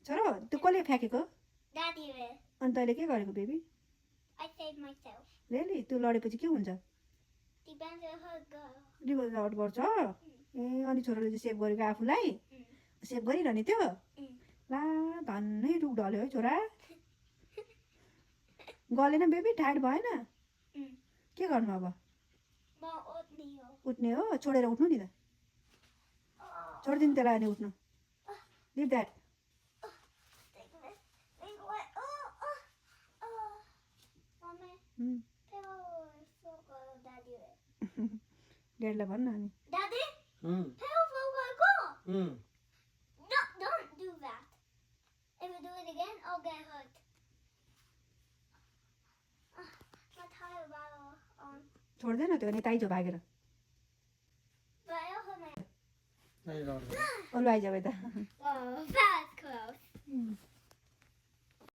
छोरो त्यो कसले फ्याँकेको Daddy will. अनि तैँले के गरेको बेबी I saved myself. रेली त्यो लडेपछि के हुन्छ Depends on her girl. रिभल्स out गर्छ ए अनि छोराले चाहिँ सेभ गरेको आफूलाई सेभ गरिरहने त्यो ला धन्नै रुख ढल्यो है छोरा गलेन बेबी टायर्ड भएन के गर्नु अब उठ्ने हो छोडेर उठ्नु नि त छोडिदिनु त्यसलाई अनि उठ्नु लिभ द्याट ड्याडीलाई भन्नु अनि Daddy? Hmm. Hmm. Don't do that. If you do it again, I'll get hurt. My tire rattle on. छोड्दैन त्यो अनि ताइजो भागेर But I also my. I don't know. ओल्लो आइज यता Oh, that's close.